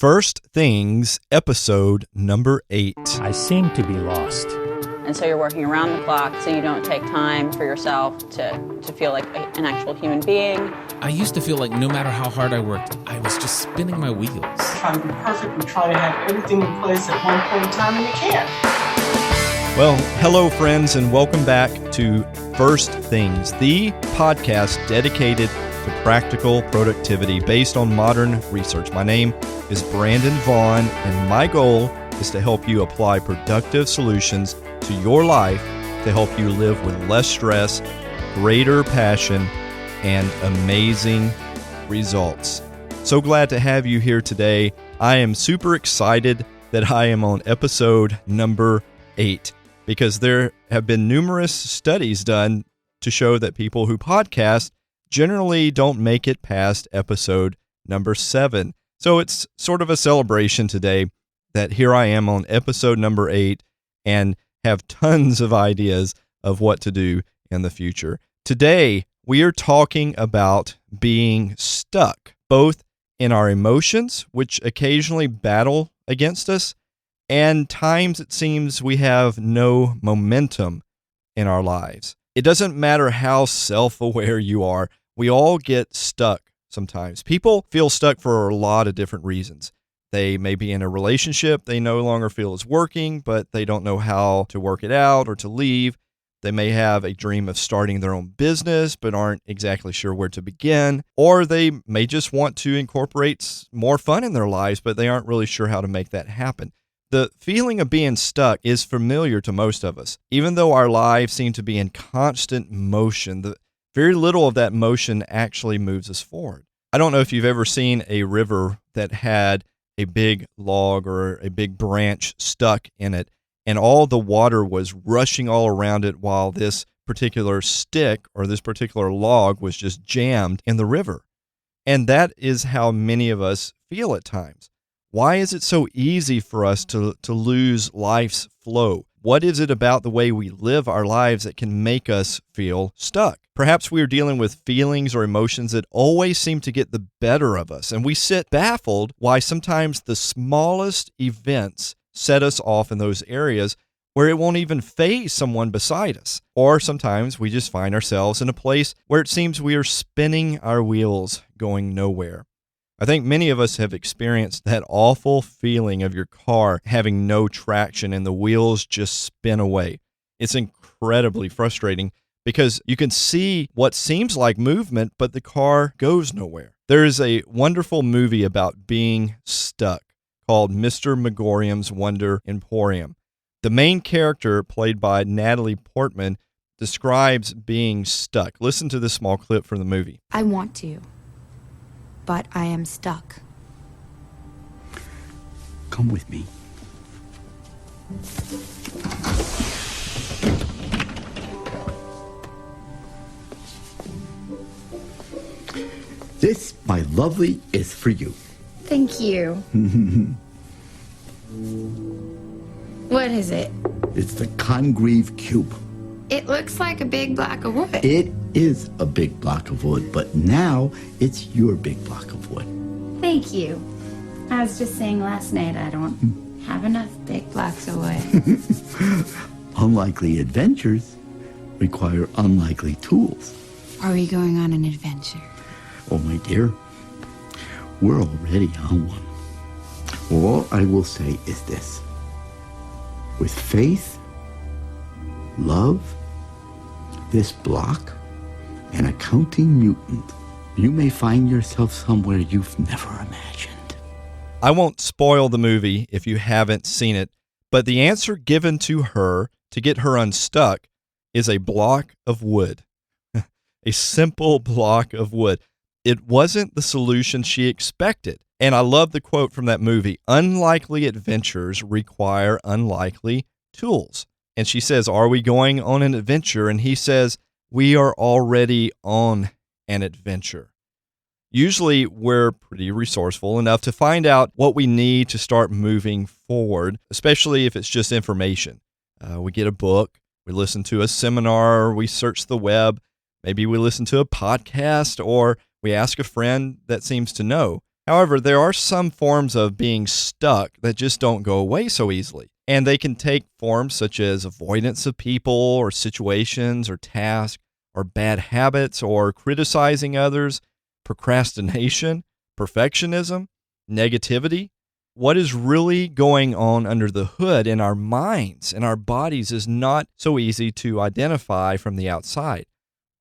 First Things, episode number 8. I seem to be lost. And so you're working around the clock so you don't take time for yourself to feel like an actual human being. I used to feel like no matter how hard I worked, I was just spinning my wheels. Trying to be perfect, we try to have everything in place at one point in time, and you can't. Well, hello, friends, and welcome back to First Things, the podcast dedicated to practical productivity based on modern research. My name is Brandon Vaughn, and my goal is to help you apply productive solutions to your life to help you live with less stress, greater passion, and amazing results. So glad to have you here today. I am super excited that I am on episode number 8 because there have been numerous studies done to show that people who podcast generally don't make it past episode number 7. So it's sort of a celebration today that here I am on episode number 8 and have tons of ideas of what to do in the future. Today, we are talking about being stuck, both in our emotions, which occasionally battle against us, and times it seems we have no momentum in our lives. It doesn't matter how self-aware you are, we all get stuck sometimes. People feel stuck for a lot of different reasons. They may be in a relationship they no longer feel is working, but they don't know how to work it out or to leave. They may have a dream of starting their own business, but aren't exactly sure where to begin. Or they may just want to incorporate more fun in their lives, but they aren't really sure how to make that happen. The feeling of being stuck is familiar to most of us. Even though our lives seem to be in constant motion, very little of that motion actually moves us forward. I don't know if you've ever seen a river that had a big log or a big branch stuck in it, and all the water was rushing all around it while this particular stick or this particular log was just jammed in the river. And that is how many of us feel at times. Why is it so easy for us to lose life's flow? What is it about the way we live our lives that can make us feel stuck? Perhaps we are dealing with feelings or emotions that always seem to get the better of us, and we sit baffled why sometimes the smallest events set us off in those areas where it won't even faze someone beside us. Or sometimes we just find ourselves in a place where it seems we are spinning our wheels going nowhere. I think many of us have experienced that awful feeling of your car having no traction and the wheels just spin away. It's incredibly frustrating because you can see what seems like movement, but the car goes nowhere. There is a wonderful movie about being stuck called Mr. Megorium's Wonder Emporium. The main character, played by Natalie Portman, describes being stuck. Listen to this small clip from the movie. I want to, but I am stuck. Come with me. This, my lovely, is for you. Thank you. What is it? It's the Congreve Cube. It looks like a big block of wood. It is a big block of wood, but now it's your big block of wood. Thank you. I was just saying last night I don't have enough big blocks of wood. Unlikely adventures require unlikely tools. Are we going on an adventure? Oh, my dear, we're already on one. All I will say is this. With faith, love, this block, and a counting mutant, you may find yourself somewhere you've never imagined. I won't spoil the movie if you haven't seen it, but the answer given to her to get her unstuck is a block of wood. A simple block of wood. It wasn't the solution she expected. And I love the quote from that movie, unlikely adventures require unlikely tools. And she says, are we going on an adventure? And he says, we are already on an adventure. Usually we're pretty resourceful enough to find out what we need to start moving forward, especially if it's just information. We get a book, we listen to a seminar, we search the web, maybe we listen to a podcast, or we ask a friend that seems to know. However, there are some forms of being stuck that just don't go away so easily. And they can take forms such as avoidance of people or situations or tasks or bad habits or criticizing others, procrastination, perfectionism, negativity. What is really going on under the hood in our minds and our bodies is not so easy to identify from the outside.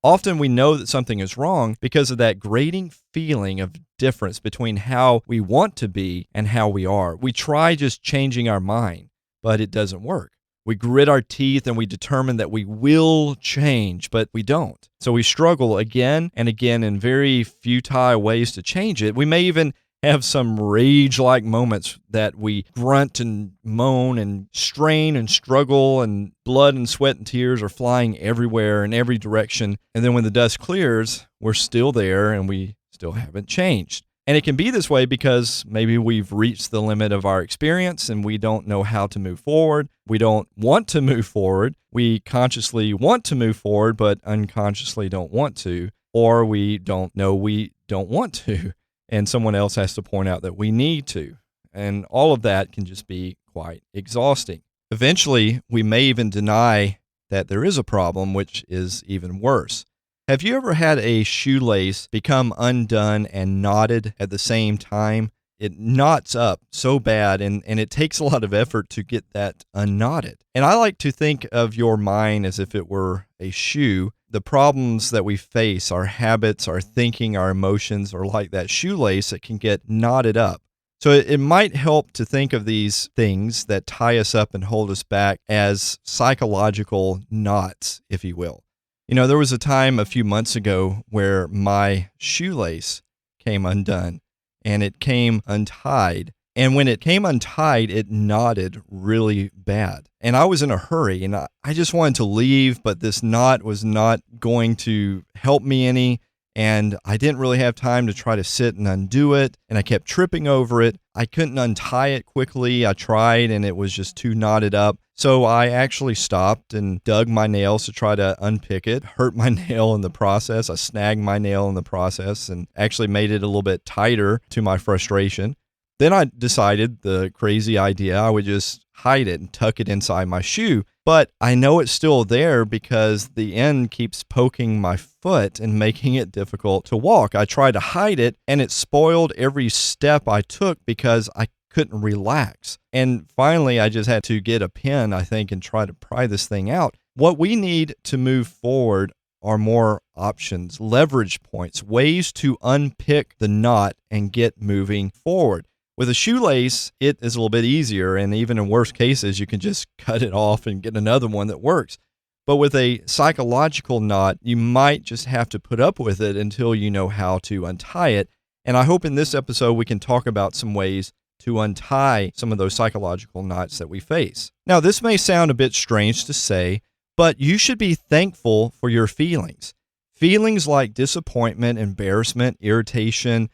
Often we know that something is wrong because of that grating feeling of difference between how we want to be and how we are. We try just changing our mind, but it doesn't work. We grit our teeth and we determine that we will change, but we don't. So we struggle again and again in very futile ways to change it. We may even have some rage-like moments that we grunt and moan and strain and struggle, and blood and sweat and tears are flying everywhere in every direction. And then when the dust clears, we're still there and we still haven't changed. And it can be this way because maybe we've reached the limit of our experience and we don't know how to move forward. We don't want to move forward. We consciously want to move forward, but unconsciously don't want to. Or we don't know we don't want to, and someone else has to point out that we need to. And all of that can just be quite exhausting. Eventually, we may even deny that there is a problem, which is even worse. Have you ever had a shoelace become undone and knotted at the same time? It knots up so bad, and it takes a lot of effort to get that unknotted. And I like to think of your mind as if it were a shoe. The problems that we face, our habits, our thinking, our emotions, are like that shoelace that can get knotted up. So it might help to think of these things that tie us up and hold us back as psychological knots, if you will. You know, there was a time a few months ago where my shoelace came undone and it came untied. And when it came untied, it knotted really bad. And I was in a hurry and I just wanted to leave, but this knot was not going to help me any. And I didn't really have time to try to sit and undo it. And I kept tripping over it. I couldn't untie it quickly. I tried and it was just too knotted up. So I actually stopped and dug my nails to try to unpick it, hurt my nail in the process. I snagged my nail in the process and actually made it a little bit tighter to my frustration. Then I decided the crazy idea, I would just hide it and tuck it inside my shoe. But I know it's still there because the end keeps poking my foot and making it difficult to walk. I tried to hide it and it spoiled every step I took because I couldn't relax. And finally, I just had to get a pen, I think, and try to pry this thing out. What we need to move forward are more options, leverage points, ways to unpick the knot and get moving forward. With a shoelace, it is a little bit easier, and even in worst cases, you can just cut it off and get another one that works. But with a psychological knot, you might just have to put up with it until you know how to untie it. And I hope in this episode we can talk about some ways to untie some of those psychological knots that we face. Now, this may sound a bit strange to say, but you should be thankful for your feelings. Feelings like disappointment, embarrassment, irritation,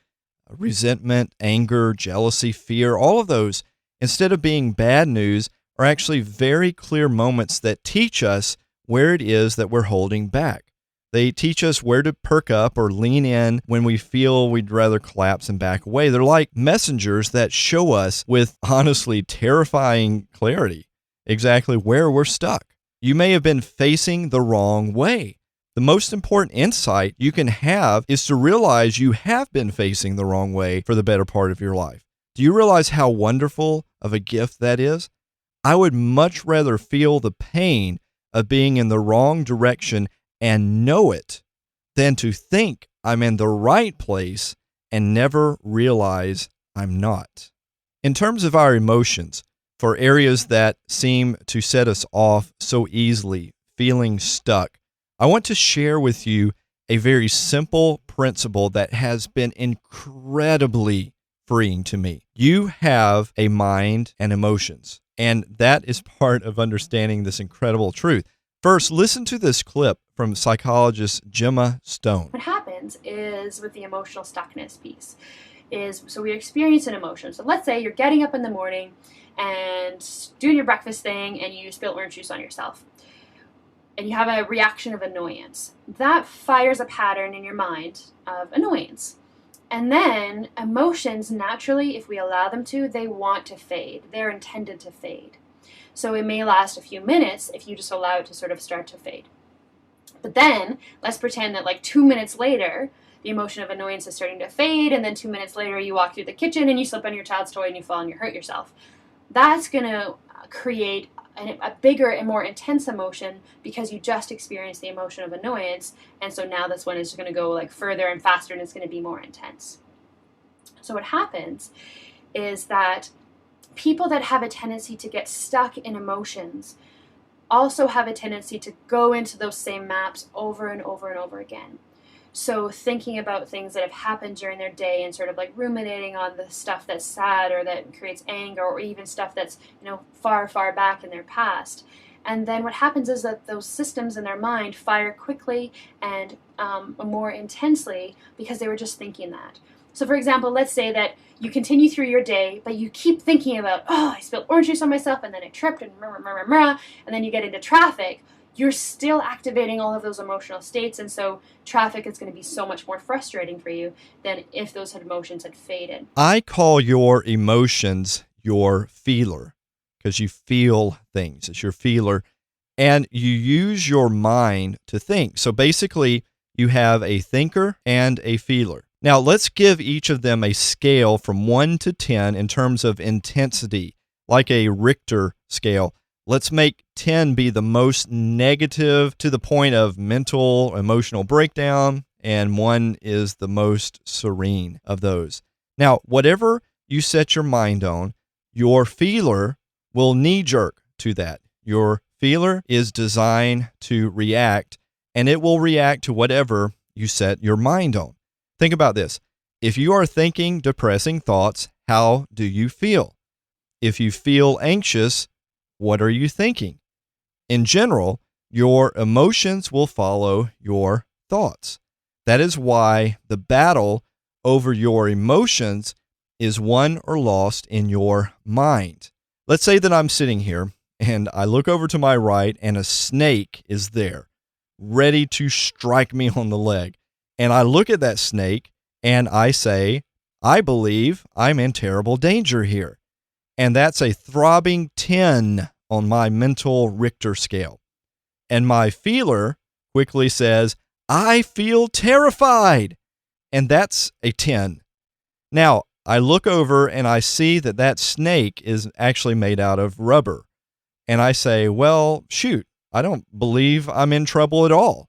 resentment, anger, jealousy, fear, all of those, instead of being bad news, are actually very clear moments that teach us where it is that we're holding back. They teach us where to perk up or lean in when we feel we'd rather collapse and back away. They're like messengers that show us with honestly terrifying clarity exactly where we're stuck. You may have been facing the wrong way. The most important insight you can have is to realize you have been facing the wrong way for the better part of your life. Do you realize how wonderful of a gift that is? I would much rather feel the pain of being in the wrong direction and know it than to think I'm in the right place and never realize I'm not. In terms of our emotions, for areas that seem to set us off so easily, feeling stuck, I want to share with you a very simple principle that has been incredibly freeing to me. You have a mind and emotions, and that is part of understanding this incredible truth. First, listen to this clip from psychologist Gemma Stone. What happens is with the emotional stuckness piece so we experience an emotion. So let's say you're getting up in the morning and doing your breakfast thing and you spill orange juice on yourself. And you have a reaction of annoyance. That fires a pattern in your mind of annoyance. And then emotions, naturally, if we allow them to, they want to fade. They're intended to fade. So it may last a few minutes if you just allow it to sort of start to fade. But then let's pretend that like 2 minutes later, the emotion of annoyance is starting to fade, and then 2 minutes later you walk through the kitchen and you slip on your child's toy and you fall and you hurt yourself. That's going to create a bigger and more intense emotion because you just experienced the emotion of annoyance, and so now this one is going to go like further and faster and it's going to be more intense. So what happens is that people that have a tendency to get stuck in emotions also have a tendency to go into those same maps over and over and over again. So thinking about things that have happened during their day and sort of like ruminating on the stuff that's sad or that creates anger, or even stuff that's, far, far back in their past. And then what happens is that those systems in their mind fire quickly and more intensely because they were just thinking that. So for example, let's say that you continue through your day, but you keep thinking about, I spilled orange juice on myself, and then I tripped, and and then you get into traffic. You're still activating all of those emotional states, and so traffic is going to be so much more frustrating for you than if those emotions had faded. I call your emotions your feeler because you feel things. It's your feeler, and you use your mind to think. So basically, you have a thinker and a feeler. Now, let's give each of them a scale from 1 to 10 in terms of intensity, like a Richter scale. Let's make 10 be the most negative to the point of mental, emotional breakdown, and 1 is the most serene of those. Now, whatever you set your mind on, your feeler will knee-jerk to that. Your feeler is designed to react, and it will react to whatever you set your mind on. Think about this. If you are thinking depressing thoughts, how do you feel? If you feel anxious, what are you thinking? In general, your emotions will follow your thoughts. That is why the battle over your emotions is won or lost in your mind. Let's say that I'm sitting here and I look over to my right and a snake is there, ready to strike me on the leg. And I look at that snake and I say, I believe I'm in terrible danger here. And that's a throbbing 10 on my mental Richter scale. And my feeler quickly says, I feel terrified. And that's a 10. Now, I look over and I see that that snake is actually made out of rubber. And I say, well, shoot, I don't believe I'm in trouble at all.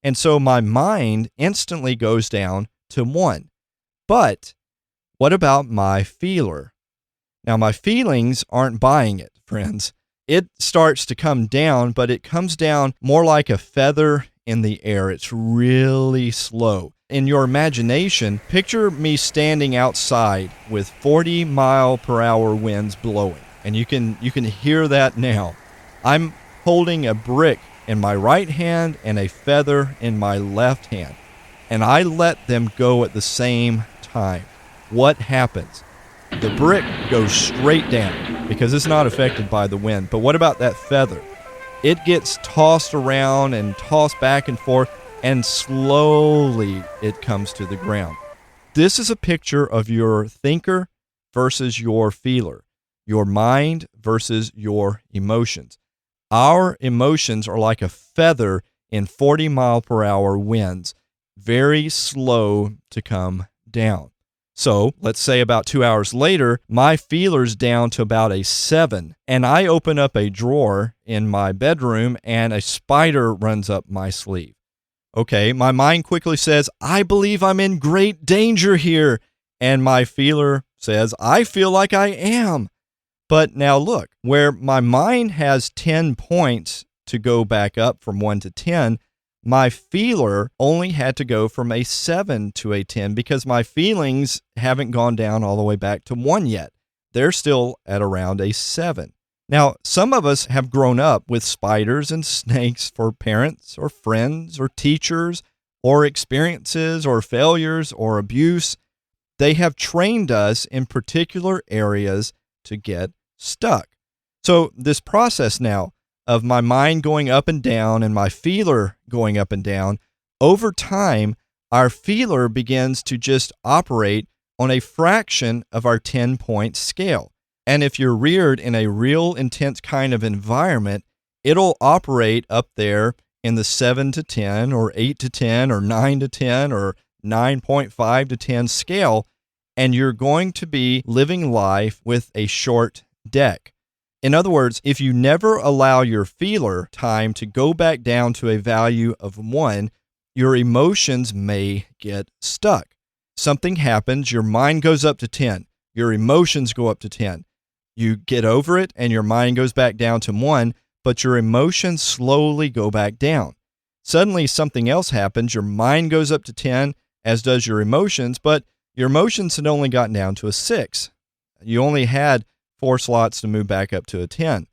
And so my mind instantly goes down to 1. But what about my feeler? Now, my feelings aren't buying it, friends. It starts to come down, but it comes down more like a feather in the air. It's really slow. In your imagination, picture me standing outside with 40-mile-per-hour winds blowing. And you can hear that now. I'm holding a brick in my right hand and a feather in my left hand. And I let them go at the same time. What happens? The brick goes straight down because it's not affected by the wind. But what about that feather? It gets tossed around and tossed back and forth, and slowly it comes to the ground. This is a picture of your thinker versus your feeler, your mind versus your emotions. Our emotions are like a feather in 40-mile-per-hour winds, very slow to come down. So let's say about 2 hours later, my feeler's down to about a 7, and I open up a drawer in my bedroom and a spider runs up my sleeve. Okay, my mind quickly says, I believe I'm in great danger here. And my feeler says, I feel like I am. But now look, where my mind has 10 points to go back up from 1 to 10, my feeler only had to go from a 7 to a 10 because my feelings haven't gone down all the way back to 1 yet. They're still at around a 7. Now, some of us have grown up with spiders and snakes for parents or friends or teachers or experiences or failures or abuse. They have trained us in particular areas to get stuck. So this process now of my mind going up and down and my feeler going up and down, over time, our feeler begins to just operate on a fraction of our 10-point scale. And if you're reared in a real intense kind of environment, it'll operate up there in the 7 to 10 or 8 to 10 or 9 to 10 or 9.5 to 10 scale, and you're going to be living life with a short deck. In other words, if you never allow your feeler time to go back down to a value of 1, your emotions may get stuck. Something happens, your mind goes up to 10, your emotions go up to 10. You get over it and your mind goes back down to 1, but your emotions slowly go back down. Suddenly something else happens, your mind goes up to 10, as does your emotions, but your emotions had only gotten down to a 6. You only had 4 slots to move back up to a 10.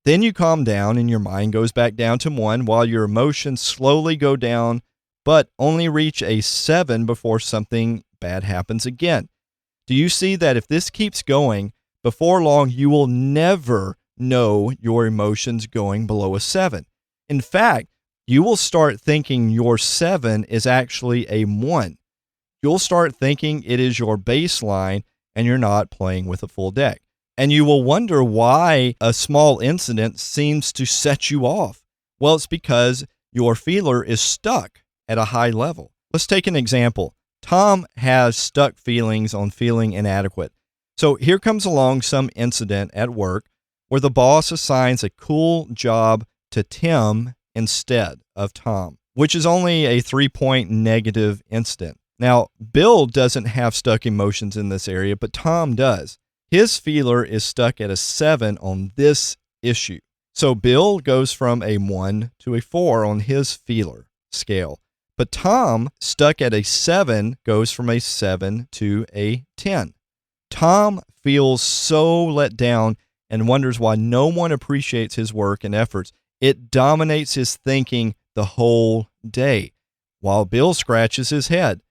Then you calm down and your mind goes back down to 1 while your emotions slowly go down, but only reach a 7 before something bad happens again. Do you see that if this keeps going, before long you will never know your emotions going below a 7? In fact, you will start thinking your 7 is actually a 1. You'll start thinking it is your baseline and you're not playing with a full deck. And you will wonder why a small incident seems to set you off. Well, it's because your feeler is stuck at a high level. Let's take an example. Tom has stuck feelings on feeling inadequate. So here comes along some incident at work where the boss assigns a cool job to Tim instead of Tom, which is only a 3-point negative incident. Now, Bill doesn't have stuck emotions in this area, but Tom does. His feeler is stuck at a 7 on this issue. So Bill goes from a 1 to a 4 on his feeler scale. But Tom, stuck at a 7, goes from a 7 to a 10. Tom feels so let down and wonders why no one appreciates his work and efforts. It dominates his thinking the whole day, while Bill scratches his head.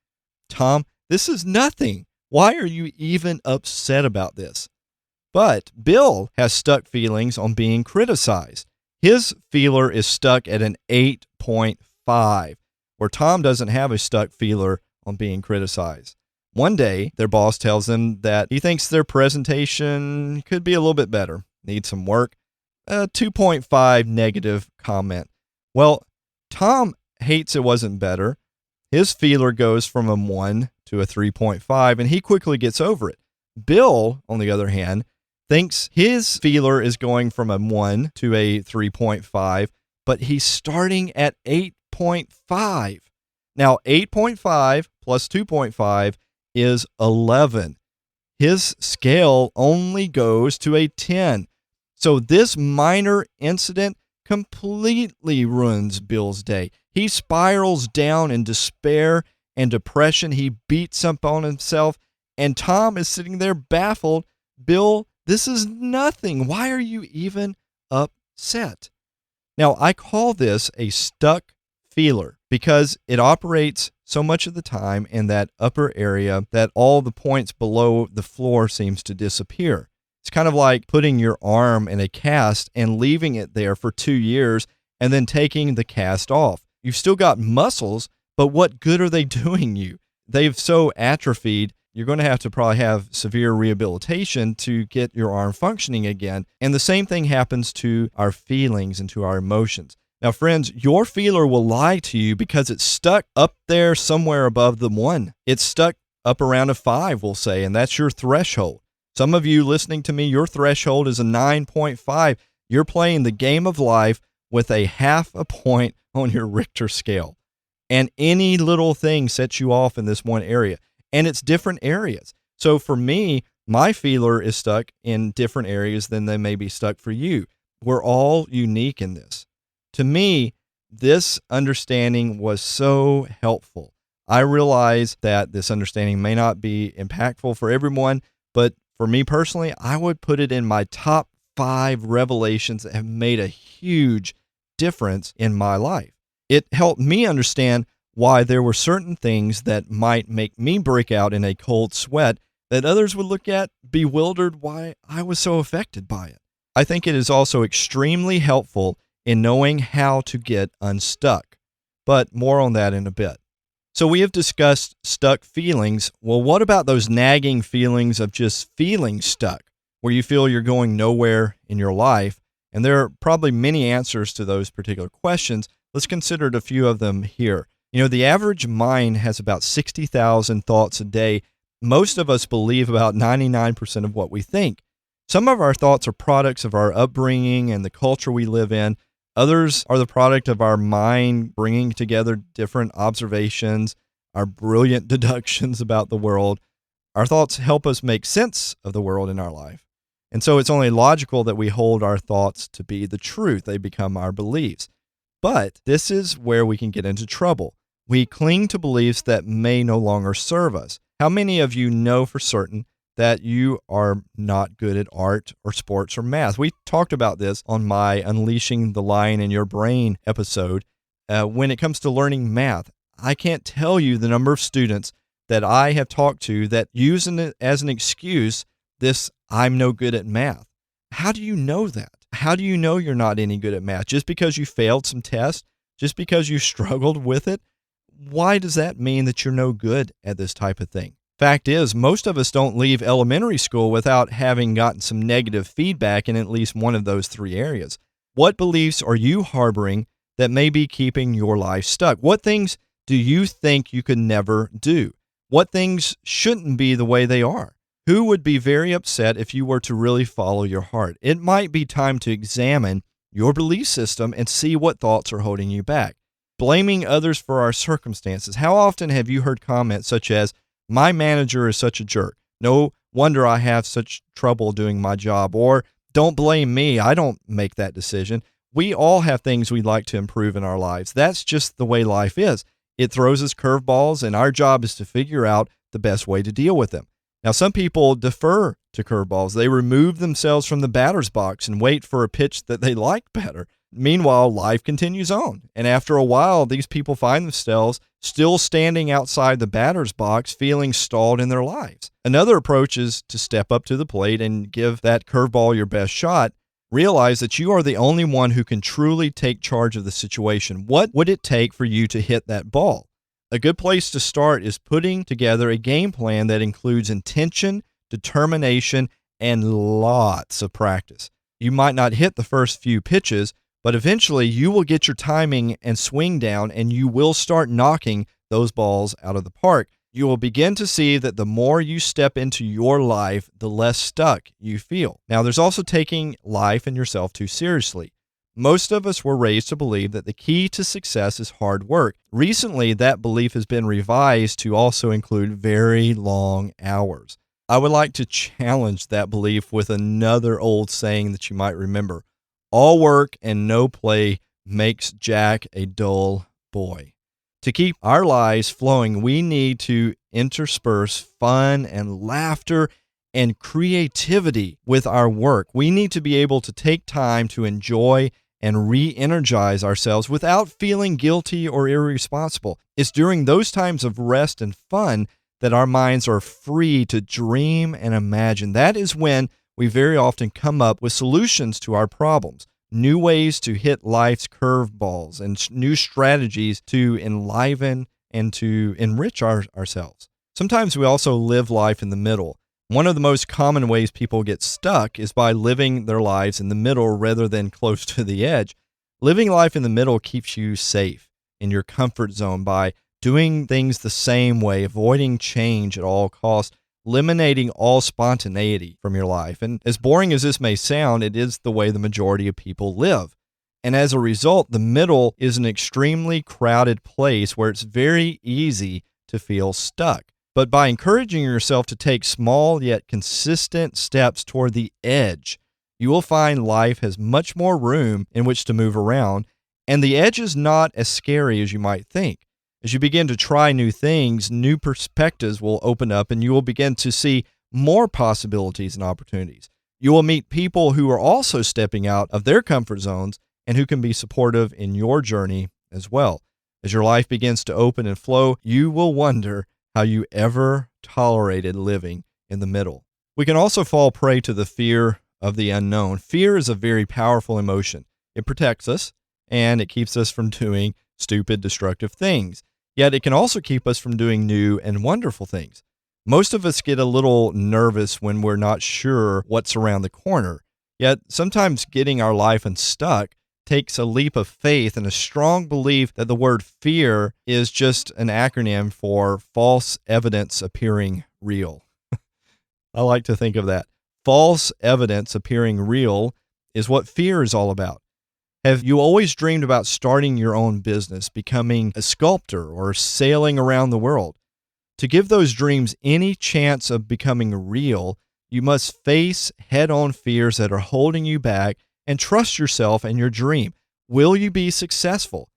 Tom, this is nothing. Why are you even upset about this? But Bill has stuck feelings on being criticized. His feeler is stuck at an 8.5, where Tom doesn't have a stuck feeler on being criticized. One day, their boss tells them that he thinks their presentation could be a little bit better, needs some work. A 2.5 negative comment. Well, Tom hates it wasn't better. His feeler goes from a 1 to a 3.5, and he quickly gets over it. Bill, on the other hand, thinks his feeler is going from a 1 to a 3.5, but he's starting at 8.5. Now, 8.5 plus 2.5 is 11. His scale only goes to a 10. So this minor incident completely ruins Bill's day. He spirals down in despair and depression. He beats up on himself, and Tom is sitting there baffled. Bill, this is nothing. Why are you even upset? Now, I call this a stuck feeler because it operates so much of the time in that upper area that all the points below the floor seems to disappear. It's kind of like putting your arm in a cast and leaving it there for 2 years and then taking the cast off. You've still got muscles, but what good are they doing you? They've so atrophied, you're going to have to probably have severe rehabilitation to get your arm functioning again. And the same thing happens to our feelings and to our emotions. Now, friends, your feeler will lie to you because it's stuck up there somewhere above the 1. It's stuck up around a 5, we'll say, and that's your threshold. Some of you listening to me, your threshold is a 9.5. You're playing the game of life with a half a point on your Richter scale. And any little thing sets you off in this one area. And it's different areas. So for me, my feeler is stuck in different areas than they may be stuck for you. We're all unique in this. To me, this understanding was so helpful. I realize that this understanding may not be impactful for everyone, but for me personally, I would put it in my top 5 revelations that have made a huge difference in my life. It helped me understand why there were certain things that might make me break out in a cold sweat that others would look at bewildered why I was so affected by it. I think it is also extremely helpful in knowing how to get unstuck, but more on that in a bit. So we have discussed stuck feelings. Well, what about those nagging feelings of just feeling stuck, where you feel you're going nowhere in your life? And there are probably many answers to those particular questions. Let's consider a few of them here. The average mind has about 60,000 thoughts a day. Most of us believe about 99% of what we think. Some of our thoughts are products of our upbringing and the culture we live in. Others are the product of our mind bringing together different observations, our brilliant deductions about the world. Our thoughts help us make sense of the world in our life. And so it's only logical that we hold our thoughts to be the truth. They become our beliefs. But this is where we can get into trouble. We cling to beliefs that may no longer serve us. How many of you know for certain that you are not good at art or sports or math? We talked about this on my Unleashing the Lion in Your Brain episode. When it comes to learning math, I can't tell you the number of students that I have talked to that use it as an excuse, this I'm no good at math. How do you know that? How do you know you're not any good at math? Just because you failed some tests? Just because you struggled with it? Why does that mean that you're no good at this type of thing? Fact is, most of us don't leave elementary school without having gotten some negative feedback in at least one of those three areas. What beliefs are you harboring that may be keeping your life stuck? What things do you think you could never do? What things shouldn't be the way they are? Who would be very upset if you were to really follow your heart? It might be time to examine your belief system and see what thoughts are holding you back. Blaming others for our circumstances. How often have you heard comments such as, my manager is such a jerk. No wonder I have such trouble doing my job. Or, don't blame me. I don't make that decision. We all have things we'd like to improve in our lives. That's just the way life is. It throws us curveballs, and our job is to figure out the best way to deal with them. Now, some people defer to curveballs. They remove themselves from the batter's box and wait for a pitch that they like better. Meanwhile, life continues on. And after a while, these people find themselves still standing outside the batter's box, feeling stalled in their lives. Another approach is to step up to the plate and give that curveball your best shot. Realize that you are the only one who can truly take charge of the situation. What would it take for you to hit that ball? A good place to start is putting together a game plan that includes intention, determination, and lots of practice. You might not hit the first few pitches, but eventually you will get your timing and swing down, and you will start knocking those balls out of the park. You will begin to see that the more you step into your life, the less stuck you feel. Now, there's also taking life and yourself too seriously. Most of us were raised to believe that the key to success is hard work. Recently, that belief has been revised to also include very long hours. I would like to challenge that belief with another old saying that you might remember. All work and no play makes Jack a dull boy. To keep our lives flowing, we need to intersperse fun and laughter and creativity with our work. We need to be able to take time to enjoy and re-energize ourselves without feeling guilty or irresponsible. It's during those times of rest and fun that our minds are free to dream and imagine. That is when we very often come up with solutions to our problems, new ways to hit life's curveballs, and new strategies to enliven and to enrich ourselves. Sometimes we also live life in the middle. One of the most common ways people get stuck is by living their lives in the middle rather than close to the edge. Living life in the middle keeps you safe in your comfort zone by doing things the same way, avoiding change at all costs, eliminating all spontaneity from your life. And as boring as this may sound, it is the way the majority of people live. And as a result, the middle is an extremely crowded place where it's very easy to feel stuck. But by encouraging yourself to take small yet consistent steps toward the edge, you will find life has much more room in which to move around, and the edge is not as scary as you might think. As you begin to try new things, new perspectives will open up, and you will begin to see more possibilities and opportunities. You will meet people who are also stepping out of their comfort zones and who can be supportive in your journey as well. As your life begins to open and flow, you will wonder how you ever tolerated living in the middle. We can also fall prey to the fear of the unknown. Fear is a very powerful emotion. It protects us, and it keeps us from doing stupid, destructive things. Yet it can also keep us from doing new and wonderful things. Most of us get a little nervous when we're not sure what's around the corner. Yet sometimes getting our life unstuck takes a leap of faith and a strong belief that the word fear is just an acronym for false evidence appearing real. I like to think of that. False evidence appearing real is what fear is all about. Have you always dreamed about starting your own business, becoming a sculptor, or sailing around the world? To give those dreams any chance of becoming real, you must face head-on fears that are holding you back and trust yourself and your dream. Will you be successful?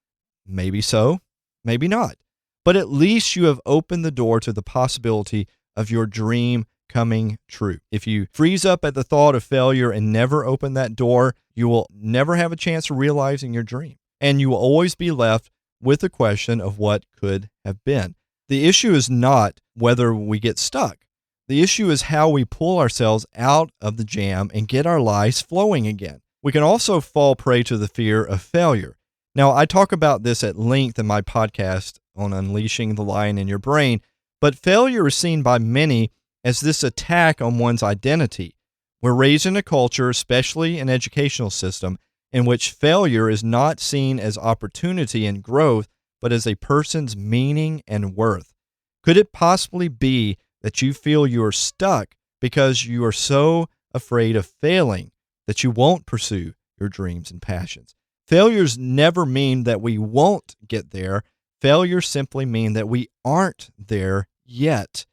Maybe so, maybe not. But at least you have opened the door to the possibility of your dream coming true. If you freeze up at the thought of failure and never open that door, you will never have a chance of realizing your dream. And you will always be left with the question of what could have been. The issue is not whether we get stuck. The issue is how we pull ourselves out of the jam and get our lives flowing again. We can also fall prey to the fear of failure. Now, I talk about this at length in my podcast on Unleashing the Lion in Your Brain, but failure is seen by many as this attack on one's identity. We're raised in a culture, especially an educational system, in which failure is not seen as opportunity and growth, but as a person's meaning and worth. Could it possibly be that you feel you are stuck because you are so afraid of failing that you won't pursue your dreams and passions? Failures never mean that we won't get there. Failures simply mean that we aren't there yet.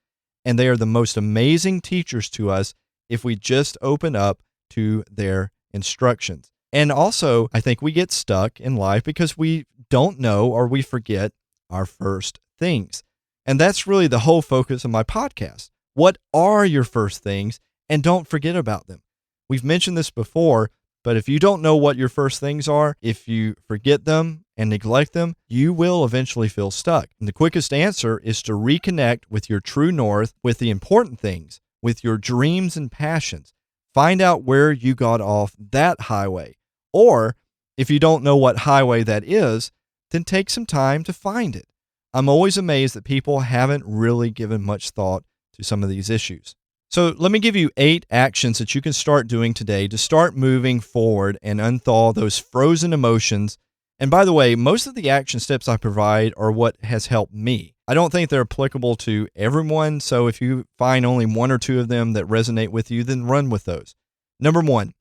And they are the most amazing teachers to us if we just open up to their instructions. And also, I think we get stuck in life because we don't know or we forget our first things. And that's really the whole focus of my podcast. What are your first things? And don't forget about them. We've mentioned this before, but if you don't know what your first things are, if you forget them and neglect them, you will eventually feel stuck. And the quickest answer is to reconnect with your true north, with the important things, with your dreams and passions. Find out where you got off that highway. Or if you don't know what highway that is, then take some time to find it. I'm always amazed that people haven't really given much thought to some of these issues. So let me give you 8 actions that you can start doing today to start moving forward and unthaw those frozen emotions. And by the way, most of the action steps I provide are what has helped me. I don't think they're applicable to everyone, so if you find only 1 or 2 of them that resonate with you, then run with those. Number 1,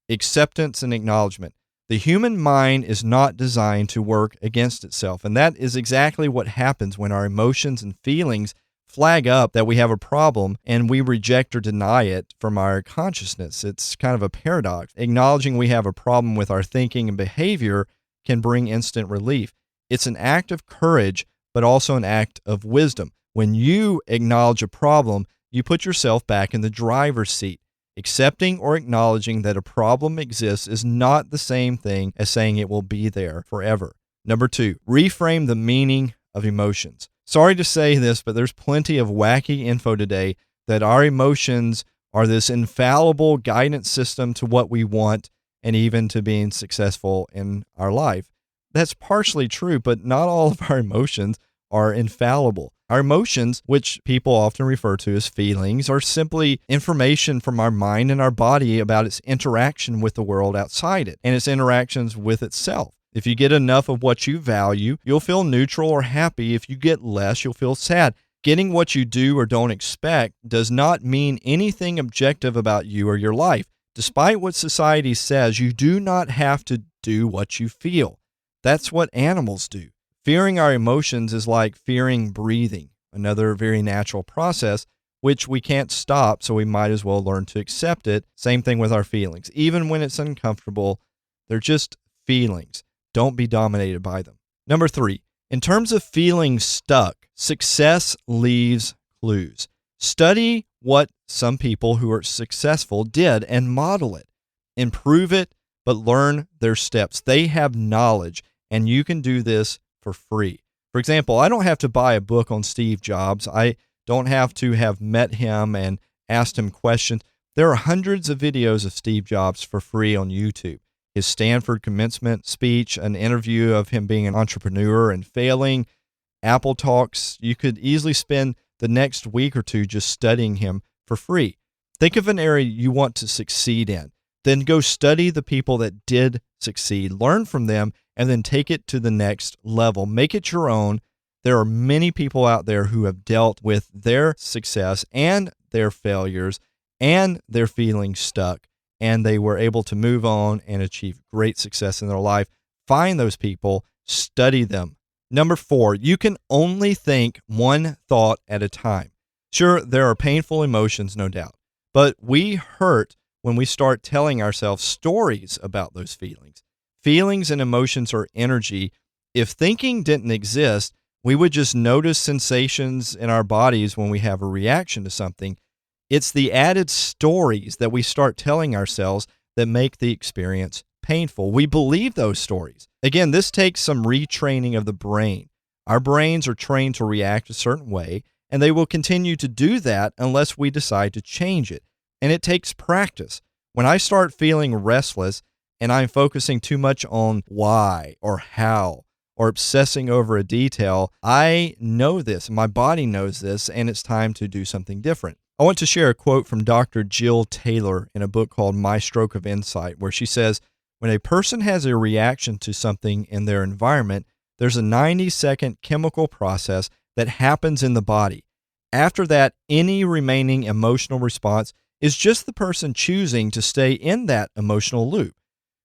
acceptance and acknowledgement. The human mind is not designed to work against itself, and that is exactly what happens when our emotions and feelings flag up that we have a problem and we reject or deny it from our consciousness. It's kind of a paradox. Acknowledging we have a problem with our thinking and behavior can bring instant relief. It's an act of courage, but also an act of wisdom. When you acknowledge a problem, you put yourself back in the driver's seat. Accepting or acknowledging that a problem exists is not the same thing as saying it will be there forever. Number 2, reframe the meaning of emotions. Sorry to say this, but there's plenty of wacky info today that our emotions are this infallible guidance system to what we want and even to being successful in our life. That's partially true, but not all of our emotions are infallible. Our emotions, which people often refer to as feelings, are simply information from our mind and our body about its interaction with the world outside it and its interactions with itself. If you get enough of what you value, you'll feel neutral or happy. If you get less, you'll feel sad. Getting what you do or don't expect does not mean anything objective about you or your life. Despite what society says, you do not have to do what you feel. That's what animals do. Fearing our emotions is like fearing breathing, another very natural process, which we can't stop, so we might as well learn to accept it. Same thing with our feelings. Even when it's uncomfortable, they're just feelings. Don't be dominated by them. Number 3, in terms of feeling stuck, success leaves clues. Study what some people who are successful did and model it. Improve it, but learn their steps. They have knowledge, and you can do this for free. For example, I don't have to buy a book on Steve Jobs. I don't have to have met him and asked him questions. There are hundreds of videos of Steve Jobs for free on YouTube. His Stanford commencement speech, an interview of him being an entrepreneur and failing, Apple Talks. You could easily spend the next week or two just studying him for free. Think of an area you want to succeed in. Then go study the people that did succeed, learn from them, and then take it to the next level. Make it your own. There are many people out there who have dealt with their success and their failures and their feeling stuck, and they were able to move on and achieve great success in their life. Find those people, study them. Number 4, you can only think one thought at a time. Sure, there are painful emotions, no doubt, but we hurt when we start telling ourselves stories about those feelings. Feelings and emotions are energy. If thinking didn't exist, we would just notice sensations in our bodies when we have a reaction to something. It's the added stories that we start telling ourselves that make the experience painful. We believe those stories. Again, this takes some retraining of the brain. Our brains are trained to react a certain way, and they will continue to do that unless we decide to change it. And it takes practice. When I start feeling restless and I'm focusing too much on why or how or obsessing over a detail, I know this, my body knows this, and it's time to do something different. I want to share a quote from Dr. Jill Taylor in a book called My Stroke of Insight, where she says, when a person has a reaction to something in their environment, there's a 90-second chemical process that happens in the body. After that, any remaining emotional response is just the person choosing to stay in that emotional loop.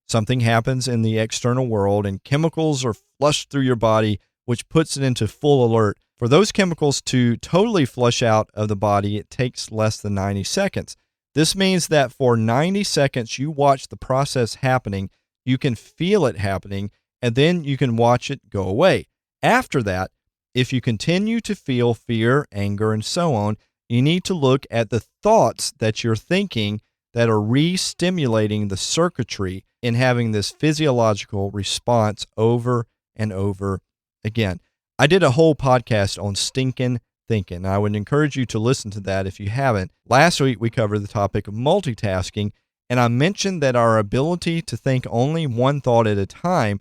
Something happens in the external world and chemicals are flushed through your body, which puts it into full alert. For those chemicals to totally flush out of the body, it takes less than 90 seconds. This means that for 90 seconds, you watch the process happening, you can feel it happening, and then you can watch it go away. After that, if you continue to feel fear, anger, and so on, you need to look at the thoughts that you're thinking that are re-stimulating the circuitry in having this physiological response over and over again. I did a whole podcast on stinking thinking. I would encourage you to listen to that if you haven't. Last week, we covered the topic of multitasking, and I mentioned that our ability to think only one thought at a time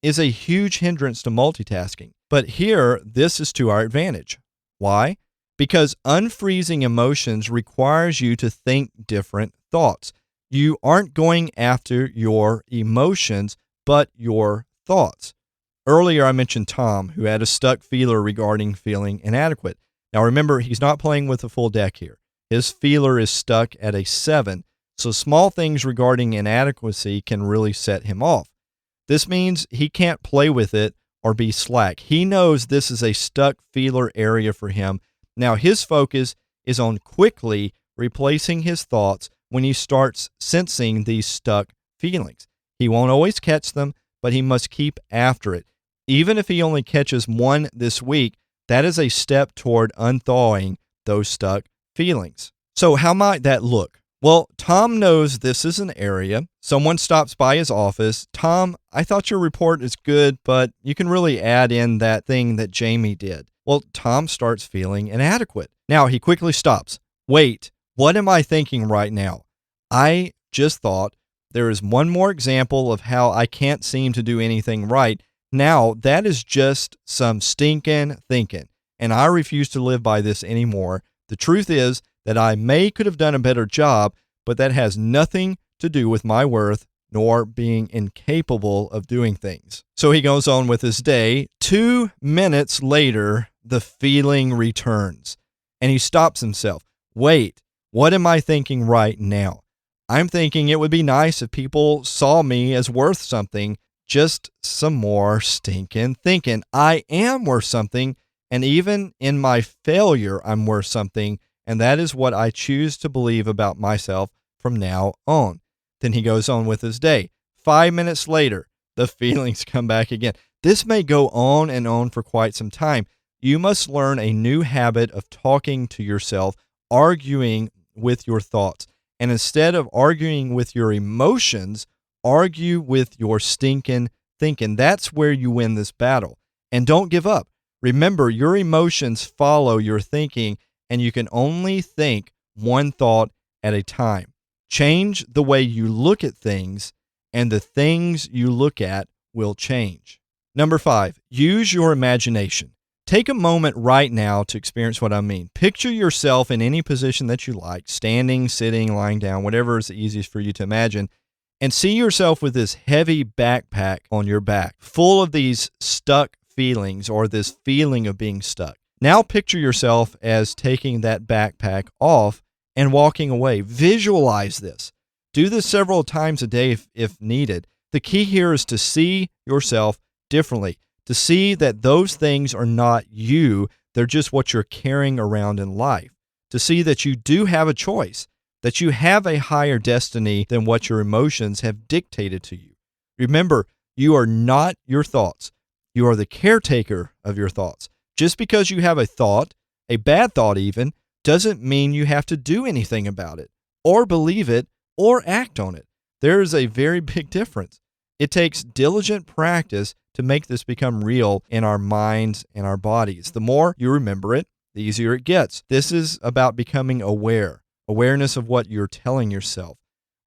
is a huge hindrance to multitasking. But here, this is to our advantage. Why? Because unfreezing emotions requires you to think different thoughts. You aren't going after your emotions, but your thoughts. Earlier, I mentioned Tom, who had a stuck feeler regarding feeling inadequate. Now remember, he's not playing with a full deck here. His feeler is stuck at a 7, so small things regarding inadequacy can really set him off. This means he can't play with it or be slack. He knows this is a stuck feeler area for him. Now his focus is on quickly replacing his thoughts when he starts sensing these stuck feelings. He won't always catch them, but he must keep after it. Even if he only catches one this week, that is a step toward unthawing those stuck feelings. So how might that look? Well, Tom knows this is an area. Someone stops by his office. Tom, I thought your report is good, but you can really add in that thing that Jamie did. Well, Tom starts feeling inadequate. Now he quickly stops. Wait, what am I thinking right now? I just thought there is one more example of how I can't seem to do anything right. Now that is just some stinking thinking, and I refuse to live by this anymore. The truth is that I could have done a better job, but that has nothing to do with my worth nor being incapable of doing things. So he goes on with his day. 2 minutes later, the feeling returns, and he stops himself. Wait, what am I thinking right now? I'm thinking it would be nice if people saw me as worth something. Just some more stinking thinking. I am worth something, and even in my failure, I'm worth something, and that is what I choose to believe about myself from now on. Then he goes on with his day. 5 minutes later, the feelings come back again. This may go on and on for quite some time. You must learn a new habit of talking to yourself, arguing with your thoughts. And instead of arguing with your emotions, argue with your stinking thinking. That's where you win this battle. And don't give up. Remember, your emotions follow your thinking, and you can only think one thought at a time. Change the way you look at things, and the things you look at will change. Number 5, use your imagination. Take a moment right now to experience what I mean. Picture yourself in any position that you like, standing, sitting, lying down, whatever is the easiest for you to imagine, and see yourself with this heavy backpack on your back, full of these stuck feelings or this feeling of being stuck. Now picture yourself as taking that backpack off and walking away. Visualize this. Do this several times a day if needed. The key here is to see yourself differently, to see that those things are not you, they're just what you're carrying around in life, to see that you do have a choice, that you have a higher destiny than what your emotions have dictated to you. Remember, you are not your thoughts. You are the caretaker of your thoughts. Just because you have a thought, a bad thought even, doesn't mean you have to do anything about it, or believe it, or act on it. There is a very big difference. It takes diligent practice to make this become real in our minds and our bodies. The more you remember it, the easier it gets. This is about becoming aware, awareness of what you're telling yourself.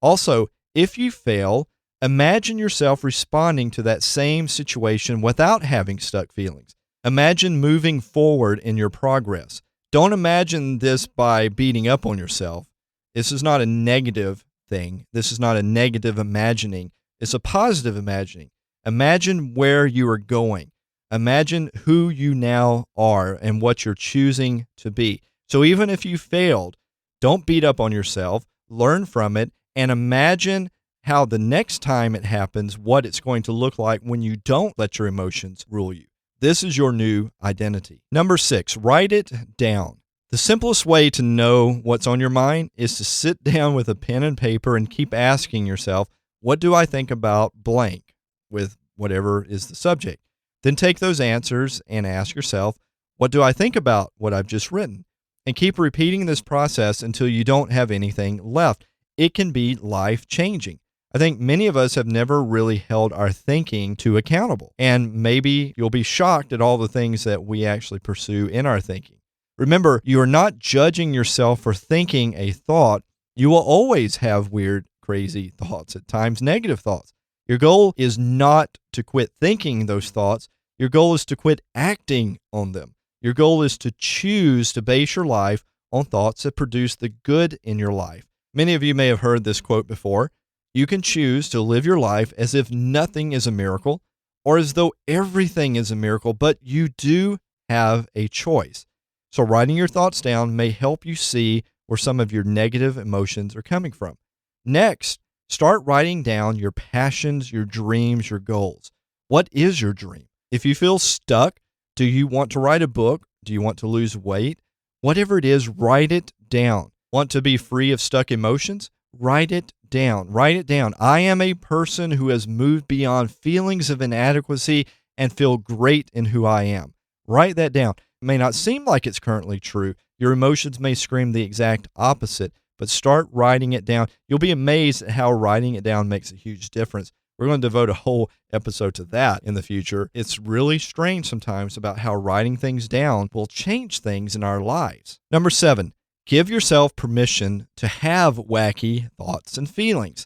Also, if you fail, imagine yourself responding to that same situation without having stuck feelings. Imagine moving forward in your progress. Don't imagine this by beating up on yourself. This is not a negative thing. This is not a negative imagining. It's a positive imagining. Imagine where you are going. Imagine who you now are and what you're choosing to be. So even if you failed, don't beat up on yourself. Learn from it and imagine how the next time it happens, what it's going to look like when you don't let your emotions rule you. This is your new identity. Number 6, write it down. The simplest way to know what's on your mind is to sit down with a pen and paper and keep asking yourself, what do I think about blank with whatever is the subject? Then take those answers and ask yourself, what do I think about what I've just written? And keep repeating this process until you don't have anything left. It can be life-changing. I think many of us have never really held our thinking to accountable. And maybe you'll be shocked at all the things that we actually pursue in our thinking. Remember, you are not judging yourself for thinking a thought. You will always have weird, crazy thoughts, at times negative thoughts. Your goal is not to quit thinking those thoughts. Your goal is to quit acting on them. Your goal is to choose to base your life on thoughts that produce the good in your life. Many of you may have heard this quote before. You can choose to live your life as if nothing is a miracle or as though everything is a miracle, but you do have a choice. So writing your thoughts down may help you see where some of your negative emotions are coming from. Next, start writing down your passions, your dreams, your goals. What is your dream? If you feel stuck, do you want to write a book? Do you want to lose weight? Whatever it is, write it down. Want to be free of stuck emotions? Write it down. Write it down. I am a person who has moved beyond feelings of inadequacy and feel great in who I am. Write that down. It may not seem like it's currently true. Your emotions may scream the exact opposite, but start writing it down. You'll be amazed at how writing it down makes a huge difference. We're going to devote a whole episode to that in the future. It's really strange sometimes about how writing things down will change things in our lives. Number 7, give yourself permission to have wacky thoughts and feelings.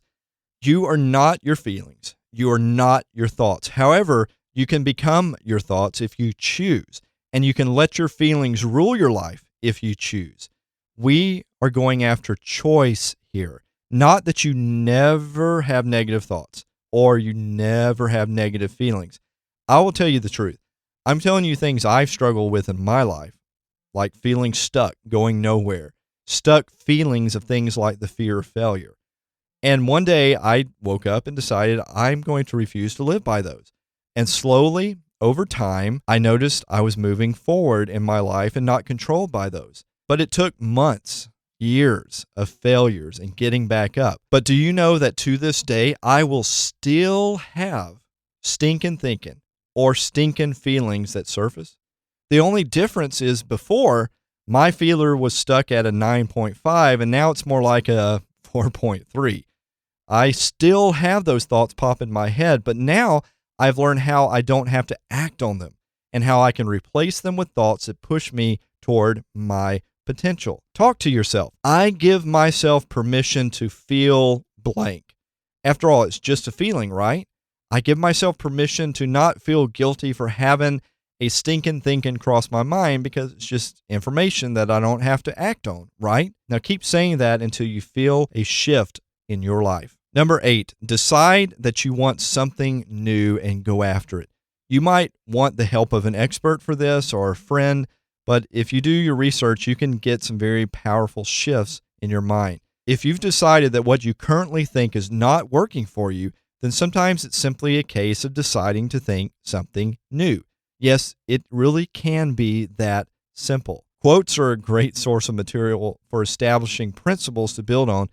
You are not your feelings. You are not your thoughts. However, you can become your thoughts if you choose, and you can let your feelings rule your life if you choose. We are going after choice here, not that you never have negative thoughts or you never have negative feelings. I will tell you the truth. I'm telling you things I've struggled with in my life, like feeling stuck, going nowhere, stuck feelings of things like the fear of failure. And one day I woke up and decided I'm going to refuse to live by those. And slowly, over time, I noticed I was moving forward in my life and not controlled by those. But it took months, years of failures and getting back up. But do you know that to this day, I will still have stinking thinking or stinking feelings that surface? The only difference is before, my feeler was stuck at a 9.5 and now it's more like a 4.3. I still have those thoughts pop in my head, but now I've learned how I don't have to act on them and how I can replace them with thoughts that push me toward my potential. Talk to yourself. I give myself permission to feel blank. After all, it's just a feeling, right? I give myself permission to not feel guilty for having a stinking thinking cross my mind because it's just information that I don't have to act on, right? Now keep saying that until you feel a shift in your life. Number 8, decide that you want something new and go after it. You might want the help of an expert for this or a friend, but if you do your research, you can get some very powerful shifts in your mind. If you've decided that what you currently think is not working for you, then sometimes it's simply a case of deciding to think something new. Yes, it really can be that simple. Quotes are a great source of material for establishing principles to build on,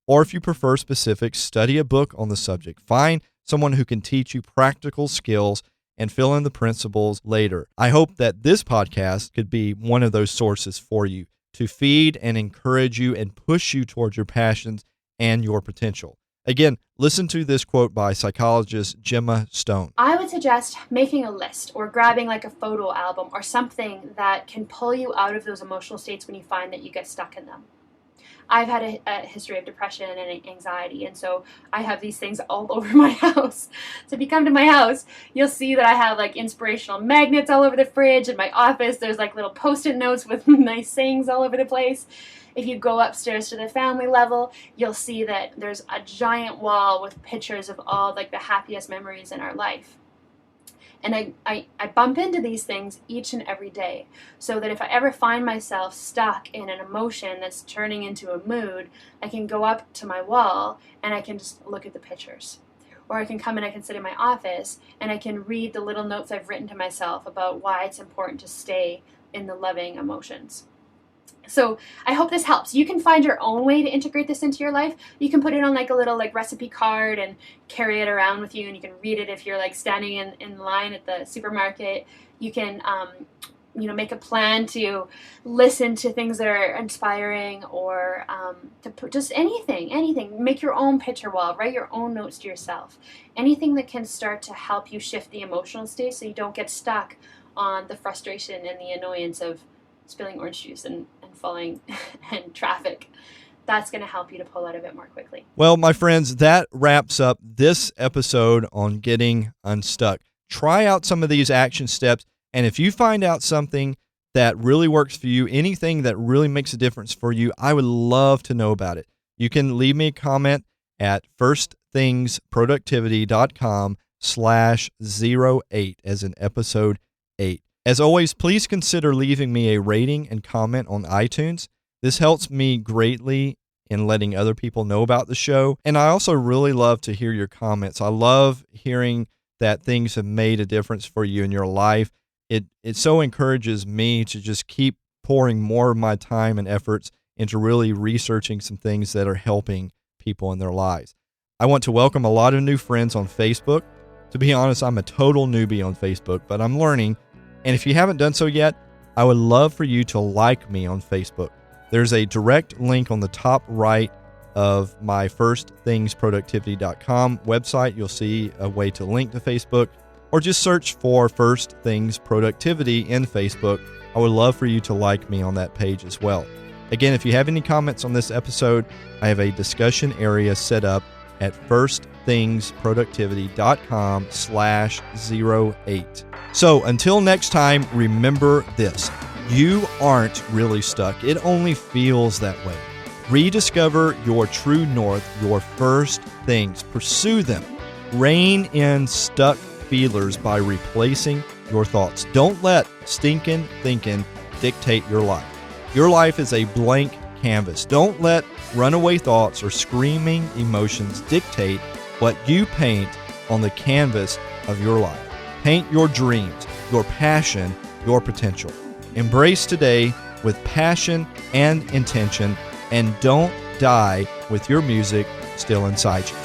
or if you prefer specifics, study a book on the subject. Find someone who can teach you practical skills and fill in the principles later. I hope that this podcast could be one of those sources for you to feed and encourage you and push you towards your passions and your potential. Again, listen to this quote by psychologist Gemma Stone. I would suggest making a list or grabbing like a photo album or something that can pull you out of those emotional states when you find that you get stuck in them. I've had a history of depression and anxiety, and so I have these things all over my house. So if you come to my house, you'll see that I have like inspirational magnets all over the fridge. In my office, there's like little post-it notes with nice sayings all over the place. If you go upstairs to the family level, you'll see that there's a giant wall with pictures of all like the happiest memories in our life. And I bump into these things each and every day, so that if I ever find myself stuck in an emotion that's turning into a mood, I can go up to my wall and I can just look at the pictures. Or I can come and I can sit in my office and I can read the little notes I've written to myself about why it's important to stay in the loving emotions. So I hope this helps. You can find your own way to integrate this into your life. You can put it on like a little like recipe card and carry it around with you, and you can read it if you're like standing in line at the supermarket. You can make a plan to listen to things that are inspiring, or to put just anything. Make your own picture wall, write your own notes to yourself. Anything that can start to help you shift the emotional state so you don't get stuck on the frustration and the annoyance of spilling orange juice and falling in traffic. That's going to help you to pull out of it more quickly. Well, my friends, that wraps up this episode on getting unstuck. Try out some of these action steps, and if you find out something that really works for you, anything that really makes a difference for you, I would love to know about it. You can leave me a comment at firstThingsProductivity.com/08 as in episode 8. As always, please consider leaving me a rating and comment on iTunes. This helps me greatly in letting other people know about the show. And I also really love to hear your comments. I love hearing that things have made a difference for you in your life. It so encourages me to just keep pouring more of my time and efforts into really researching some things that are helping people in their lives. I want to welcome a lot of new friends on Facebook. To be honest, I'm a total newbie on Facebook, but I'm learning. And if you haven't done so yet, I would love for you to like me on Facebook. There's a direct link on the top right of my firstThingsProductivity.com website. You'll see a way to link to Facebook, or just search for First Things Productivity in Facebook. I would love for you to like me on that page as well. Again, if you have any comments on this episode, I have a discussion area set up at firstThingsProductivity.com/08. So until next time, remember this. You aren't really stuck. It only feels that way. Rediscover your true north, your first things. Pursue them. Rein in stuck feelers by replacing your thoughts. Don't let stinking thinking dictate your life. Your life is a blank canvas. Don't let runaway thoughts or screaming emotions dictate what you paint on the canvas of your life. Paint your dreams, your passion, your potential. Embrace today with passion and intention, and don't die with your music still inside you.